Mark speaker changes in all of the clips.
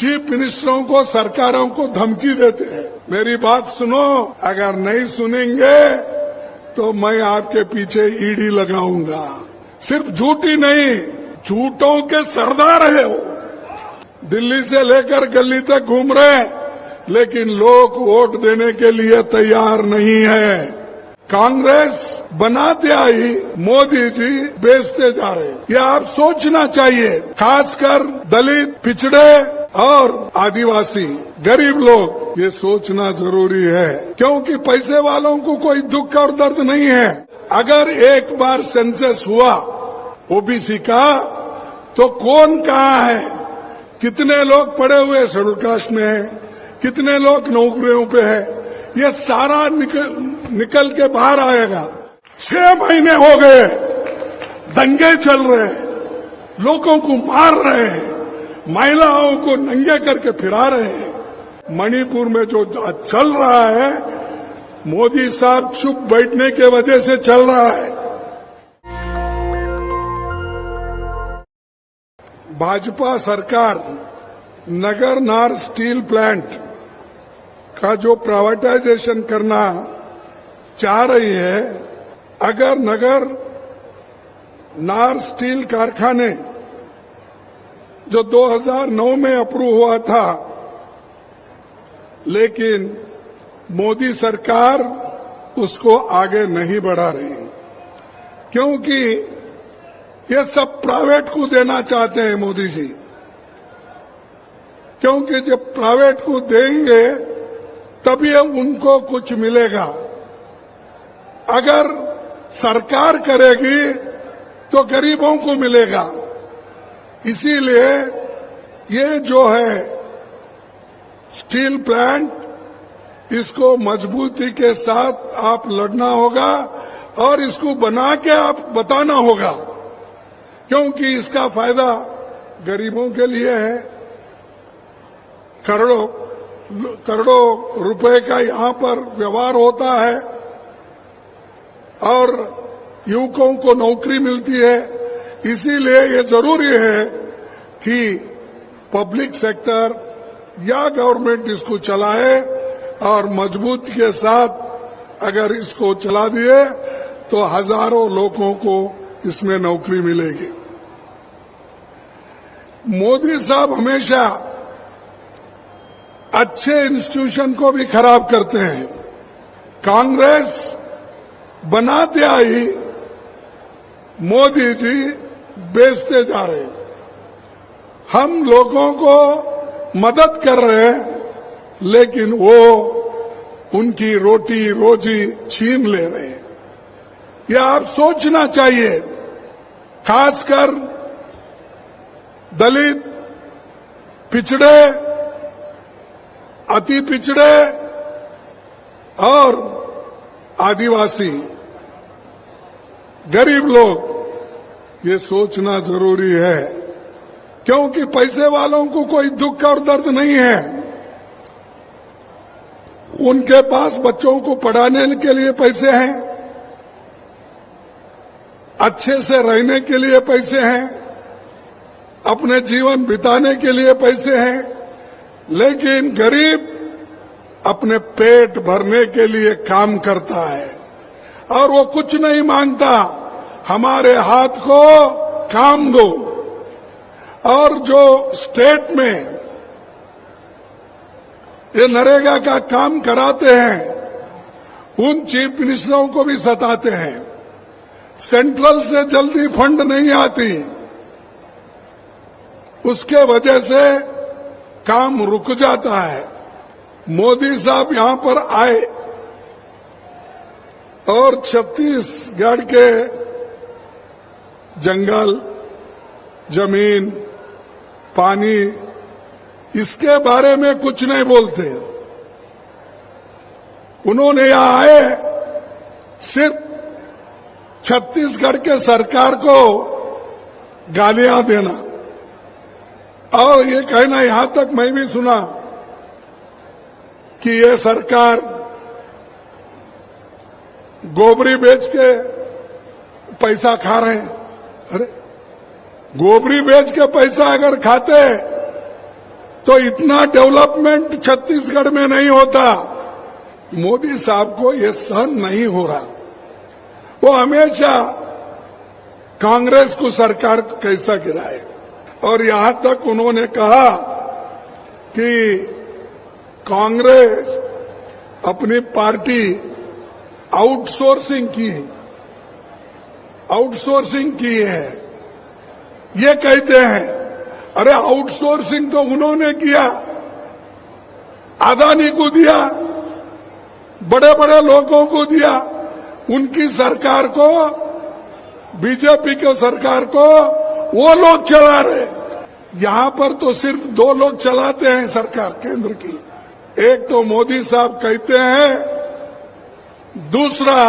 Speaker 1: Chief मिनिस्टरों को, सरकारों को धमकी देते हैं। मेरी बात सुनो, अगर नहीं सुनेंगे तो मैं आपके पीछे ईडी लगाऊंगा। सिर्फ झूठी नहीं, झूठों के सरदार है वो। दिल्ली से लेकर गली तक घूम रहे हैं, लेकिन लोग वोट देने के लिए तैयार नहीं है। कांग्रेस बनाते आई, मोदी जी बेचते जा रहे। ये आप सोचना चाहिए, खासकर दलित, पिछड़े और आदिवासी, गरीब लोग, ये सोचना जरूरी है, क्योंकि पैसे वालों को कोई दुख और दर्द नहीं है। अगर एक बार सेंसस हुआ ओबीसी का, तो कौन कहाँ है, कितने लोग पड़े हुए शेड्यूल कास्ट में है, कितने लोग नौकरियों पे है, ये सारा निकल के बाहर आएगा। 6 महीने हो गए, दंगे चल रहे हैं, लोगों को मार रहे हैं, महिलाओं को नंगे करके फिरा रहे हैं। मणिपुर में जो चल रहा है, मोदी साहब चुप बैठने के वजह से चल रहा है। भाजपा सरकार नगर नार स्टील प्लांट का जो प्राइवेटाइजेशन करना चाह रही है, अगर नगर नार स्टील कारखाने जो 2009 में अप्रूव हुआ था, लेकिन मोदी सरकार उसको आगे नहीं बढ़ा रही, क्योंकि ये सब प्राइवेट को देना चाहते हैं मोदी जी। क्योंकि जब प्राइवेट को देंगे तभी उनको कुछ मिलेगा। अगर सरकार करेगी तो गरीबों को मिलेगा। इसीलिए ये जो है स्टील प्लांट, इसको मजबूती के साथ आप लड़ना होगा और इसको बना के आप बताना होगा, क्योंकि इसका फायदा गरीबों के लिए है। करोड़ों रुपए का यहाँ पर व्यवहार होता है और युवकों को नौकरी मिलती है। इसीलिए ये जरूरी है कि पब्लिक सेक्टर या गवर्नमेंट इसको चलाए और मजबूती के साथ अगर इसको चला दिए तो हजारों लोगों को इसमें नौकरी मिलेगी। मोदी साहब हमेशा अच्छे इंस्टीट्यूशन को भी खराब करते हैं। कांग्रेस बनाते आई, मोदी जी बेचते जा रहे। हम लोगों को मदद कर रहे हैं, लेकिन वो उनकी रोटी रोजी छीन ले रहे हैं। यह आप सोचना चाहिए, खासकर दलित, पिछड़े, अति पिछड़े और आदिवासी, गरीब लोग, ये सोचना जरूरी है, क्योंकि पैसे वालों को कोई दुख और दर्द नहीं है। उनके पास बच्चों को पढ़ाने के लिए पैसे हैं, अच्छे से रहने के लिए पैसे हैं, अपने जीवन बिताने के लिए पैसे हैं, लेकिन गरीब अपने पेट भरने के लिए काम करता है और वो कुछ नहीं मांगता, हमारे हाथ को काम दो। और जो स्टेट में ये नरेगा का काम कराते हैं, उन चीफ मिनिस्टरों को भी सताते हैं। सेंट्रल से जल्दी फंड नहीं आती, उसके वजह से काम रुक जाता है। मोदी साहब यहां पर आए और छत्तीसगढ़ के जंगल, जमीन, पानी, इसके बारे में कुछ नहीं बोलते। उन्होंने यहां आए सिर्फ छत्तीसगढ़ के सरकार को गालियां देना और ये कहना, यहां तक मैं भी सुना कि ये सरकार गोबरी बेच के पैसा खा रहे हैं। अरे गोबरी बेच के पैसा अगर खाते तो इतना डेवलपमेंट छत्तीसगढ़ में नहीं होता। मोदी साहब को यह सहन नहीं हो रहा। वो हमेशा कांग्रेस को सरकार कैसा गिराए, और यहां तक उन्होंने कहा कि कांग्रेस अपनी पार्टी आउटसोर्सिंग की है। ये कहते हैं, अरे आउटसोर्सिंग तो उन्होंने किया, अदानी को दिया, बड़े बड़े लोगों को दिया, उनकी सरकार को, बीजेपी की सरकार को वो लोग चला रहे। यहां पर तो सिर्फ दो लोग चलाते हैं सरकार केंद्र की, एक तो मोदी साहब कहते हैं, दूसरा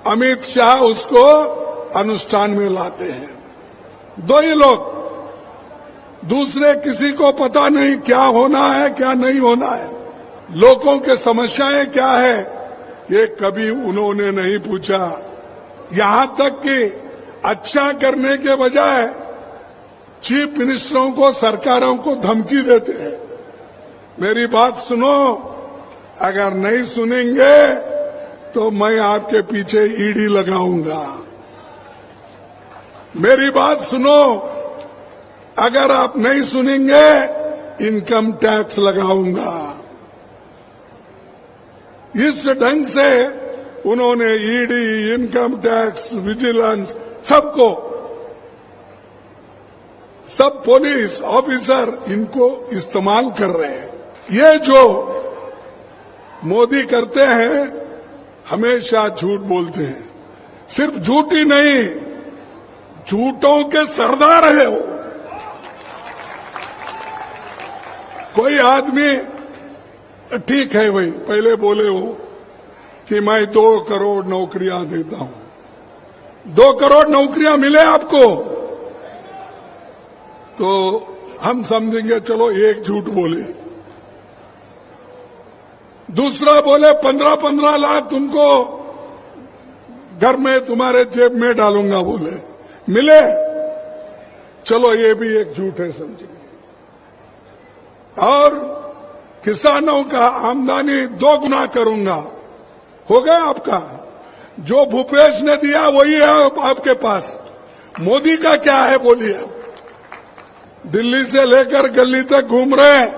Speaker 1: अमित शाह उसको अनुष्ठान में लाते हैं। दो ही लोग, दूसरे किसी को पता नहीं क्या होना है क्या नहीं होना है, लोगों के समस्याएं क्या है ये कभी उन्होंने नहीं पूछा। यहां तक कि अच्छा करने के बजाय चीफ मिनिस्टरों को, सरकारों को धमकी देते हैं। मेरी बात सुनो, अगर नहीं सुनेंगे तो मैं आपके पीछे ईडी लगाऊंगा। मेरी बात सुनो, अगर आप नहीं सुनेंगे इनकम टैक्स लगाऊंगा। इस ढंग से उन्होंने ईडी, इनकम टैक्स, विजिलेंस, सबको, सब पुलिस ऑफिसर इनको इस्तेमाल कर रहे हैं। ये जो मोदी करते हैं, हमेशा झूठ बोलते हैं। सिर्फ झूठ ही नहीं, झूठों के सरदार है वो। कोई आदमी, ठीक है भाई, पहले बोले वो कि मैं 2 करोड़ नौकरियां देता हूं, 2 करोड़ नौकरियां मिले आपको, तो हम समझेंगे चलो एक झूठ बोले। दूसरा बोले 15-15 लाख तुमको घर में तुम्हारे जेब में डालूंगा, बोले मिले, चलो ये भी एक झूठ है समझेंगे। और किसानों का आमदनी 2 गुना करूंगा, हो गया आपका। जो भूपेश ने दिया वही है आपके पास। मोदी का क्या है बोलिए। दिल्ली से लेकर गली तक घूम रहे हैं,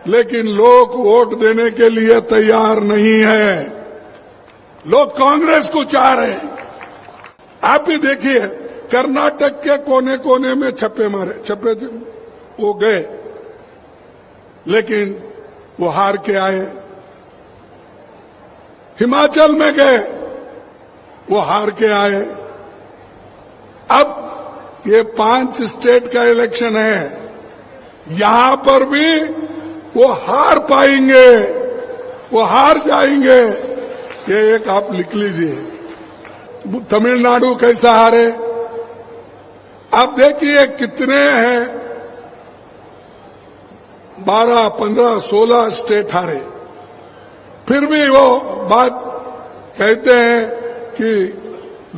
Speaker 1: लेकिन लोग वोट देने के लिए तैयार नहीं है। लोग कांग्रेस को चाह रहे हैं। आप ही देखिए, कर्नाटक के कोने कोने में छप्पे मारे, छप्पे वो गए, लेकिन वो हार के आए। हिमाचल में गए, वो हार के आए। अब ये 5 स्टेट का इलेक्शन है, यहां पर भी वो हार पाएंगे, वो हार जाएंगे। ये एक आप लिख लीजिए। तमिलनाडु कैसा हारे, आप देखिए कितने हैं, 12, 15, 16 स्टेट हारे, फिर भी वो बात कहते हैं कि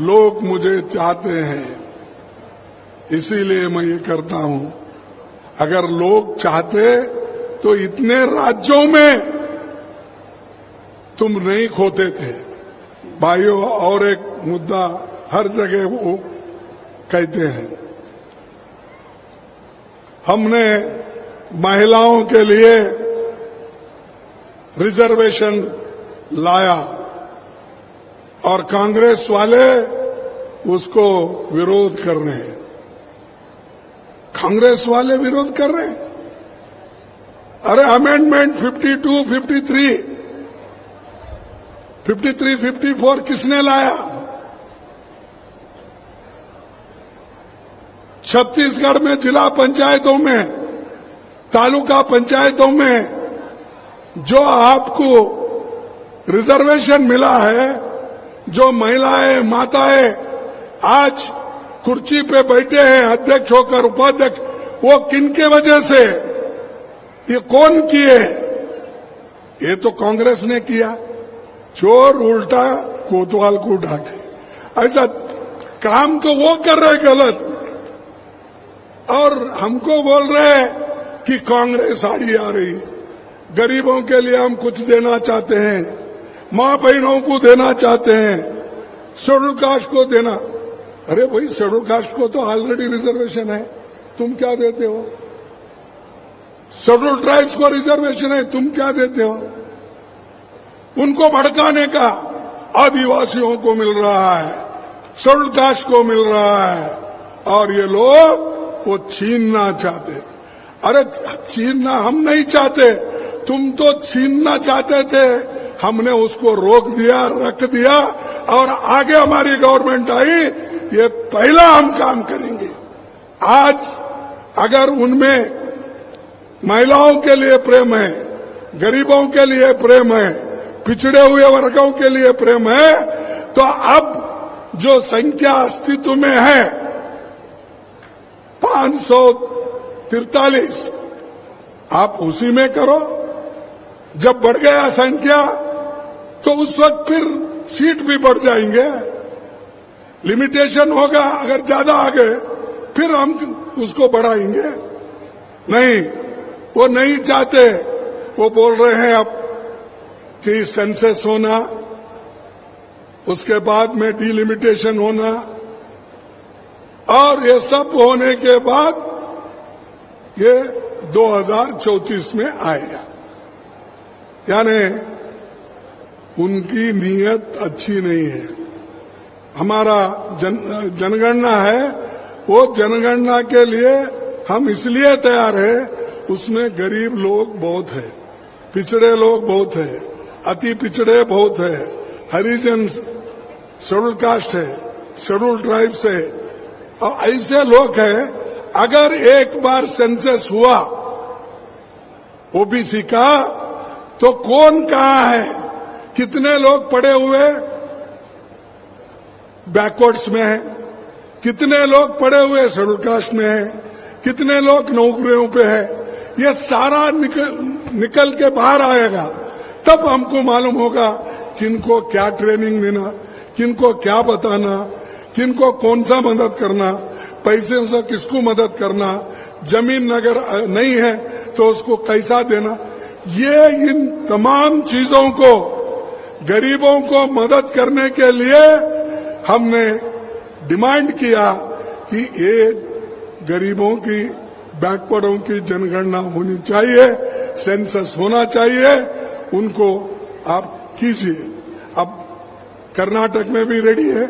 Speaker 1: लोग मुझे चाहते हैं, इसीलिए मैं ये करता हूं। अगर लोग चाहते तो इतने राज्यों में तुम नहीं खोते थे। भाइयों, और एक मुद्दा हर जगह वो कहते हैं, हमने महिलाओं के लिए रिजर्वेशन लाया और कांग्रेस वाले उसको विरोध कर रहे हैं। कांग्रेस वाले विरोध कर रहे हैं। अरे अमेंडमेंट 52, 53, 54 किसने लाया? छत्तीसगढ़ में जिला पंचायतों में, तालुका पंचायतों में जो आपको रिजर्वेशन मिला है, जो महिलाएं, माताएं आज कुर्सी पे बैठे हैं अध्यक्ष होकर, उपाध्यक्ष, वो किनके वजह से, ये कौन किए? ये तो कांग्रेस ने किया। चोर उल्टा कोतवाल को ढाके, ऐसा काम तो वो कर रहे गलत, और हमको बोल रहे कि कांग्रेस आड़ी आ रही। गरीबों के लिए हम कुछ देना चाहते हैं, माँ बहनों को देना चाहते हैं, शेड्यूल कास्ट को देना। अरे भाई, शेड्यूल कास्ट को तो ऑलरेडी रिजर्वेशन है, तुम क्या देते हो? शेड्यूल ट्राइब्स को रिजर्वेशन है, तुम क्या देते हो? उनको भड़काने का आदिवासियों को मिल रहा है, शेड्यूल कास्ट को मिल रहा है, और ये लोग वो छीनना चाहते। अरे छीनना हम नहीं चाहते, तुम तो छीनना चाहते थे, हमने उसको रोक दिया, रख दिया, और आगे हमारी गवर्नमेंट आई, ये पहला हम काम करेंगे। आज अगर उनमें महिलाओं के लिए प्रेम है, गरीबों के लिए प्रेम है, पिछड़े हुए वर्गों के लिए प्रेम है, तो अब जो संख्या अस्तित्व में है 543, आप उसी में करो। जब बढ़ गया संख्या तो उस वक्त फिर सीट भी बढ़ जाएंगे, लिमिटेशन होगा, अगर ज्यादा आ गए फिर हम उसको बढ़ाएंगे। नहीं, वो नहीं चाहते। वो बोल रहे हैं अब कि सेंसस होना, उसके बाद में डिलिमिटेशन होना, और ये सब होने के बाद ये 2034 में आएगा। यानी उनकी नीयत अच्छी नहीं है। हमारा जनगणना है, वो जनगणना के लिए हम इसलिए तैयार है, उसमें गरीब लोग बहुत है, पिछड़े लोग बहुत है, अति पिछड़े बहुत है, हरिजन, शेड्यूल कास्ट है, शेड्यूल ट्राइब्स है, और ऐसे लोग हैं। अगर एक बार सेंसस हुआ ओबीसी का, तो कौन कहाँ है, कितने लोग पड़े हुए बैकवर्ड्स में है, कितने लोग पड़े हुए शेड्यूल कास्ट में है, कितने लोग नौकरियों पे है, ये सारा निकल के बाहर आएगा। तब हमको मालूम होगा किनको क्या ट्रेनिंग देना, किनको क्या बताना, किनको कौन सा मदद करना, पैसे से किसको मदद करना, जमीन अगर नहीं है तो उसको कैसा देना। ये इन तमाम चीजों को, गरीबों को मदद करने के लिए हमने डिमांड किया कि ये गरीबों की, बैकवर्डों की जनगणना होनी चाहिए, सेंसस होना चाहिए, उनको आप कीजिए। अब कर्नाटक में भी रेडी है,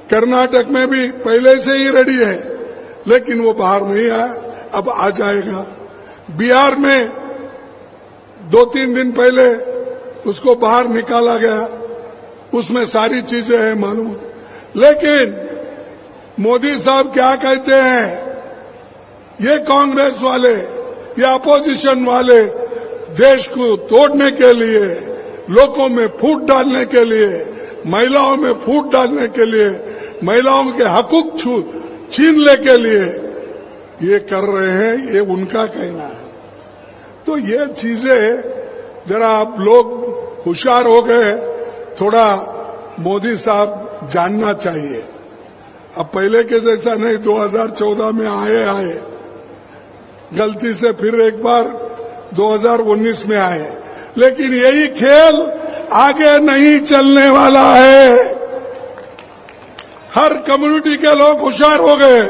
Speaker 1: कर्नाटक में भी पहले से ही रेडी है, लेकिन वो बाहर नहीं आया, अब आ जाएगा। बिहार में 2-3 दिन पहले उसको बाहर निकाला गया, उसमें सारी चीजें हैं मालूम। लेकिन मोदी साहब क्या कहते हैं, ये कांग्रेस वाले, ये अपोजिशन वाले देश को तोड़ने के लिए, लोगों में फूट डालने के लिए, महिलाओं में फूट डालने के लिए, महिलाओं के हकूक छीनने के लिए ये कर रहे हैं, ये उनका कहना है। तो ये चीजें जरा आप लोग होशियार हो गए, थोड़ा मोदी साहब जानना चाहिए। अब पहले के जैसा नहीं, 2014 में आए, गलती से फिर एक बार 2019 में आए, लेकिन यही खेल आगे नहीं चलने वाला है। हर कम्युनिटी के लोग होशियार हो गए,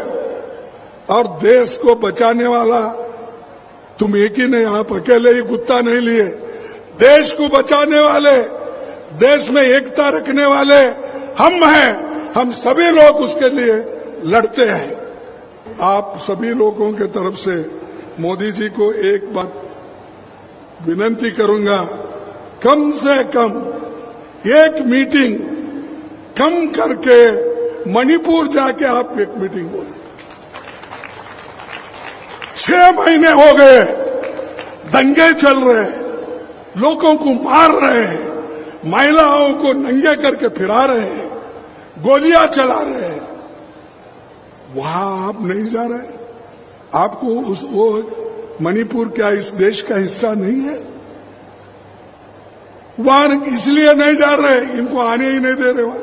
Speaker 1: और देश को बचाने वाला तुम एक ही नहीं, आप अकेले ही गुत्ता नहीं लिए। देश को बचाने वाले, देश में एकता रखने वाले हम हैं, हम सभी लोग उसके लिए लड़ते हैं। आप सभी लोगों के तरफ से मोदी जी को एक बात विनती करूंगा, कम से कम एक मीटिंग कम करके मणिपुर जाके आप एक मीटिंग बोले। 6 महीने हो गए, दंगे चल रहे हैं, लोगों को मार रहे हैं, महिलाओं को नंगे करके फिरा रहे हैं, गोलियां चला रहे हैं। वहां आप नहीं जा रहे? आपको वो मणिपुर क्या इस देश का हिस्सा नहीं है? वहां इसलिए नहीं जा रहे, इनको आने ही नहीं दे रहे वहां।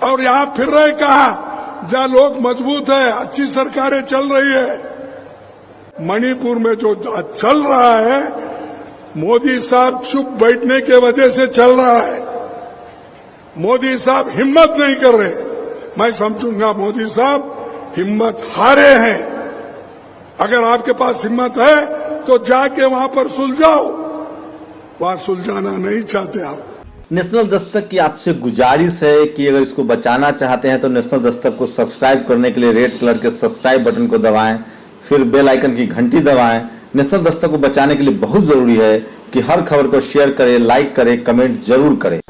Speaker 1: और यहां फिर रहे कहा जहां लोग मजबूत है, अच्छी सरकारें चल रही है, मणिपुर में जो चल रहा है, मोदी साहब चुप बैठने के वजह से चल रहा है। मोदी साहब हिम्मत नहीं कर रहे। मैं समझूंगा मोदी साहब हिम्मत हारे हैं। अगर आपके पास हिम्मत है तो जाके वहां पर सुलझाओ, वहां सुलझाना नहीं चाहते आप।
Speaker 2: नेशनल दस्तक की आपसे गुजारिश है कि अगर इसको बचाना चाहते हैं तो नेशनल दस्तक को सब्सक्राइब करने के लिए रेड कलर के सब्सक्राइब बटन को दबाएं, फिर बेल आइकन की घंटी दबाएं। नेशनल दस्तक को बचाने के लिए बहुत जरूरी है कि हर खबर को शेयर करें, लाइक करें, कमेंट जरूर करें।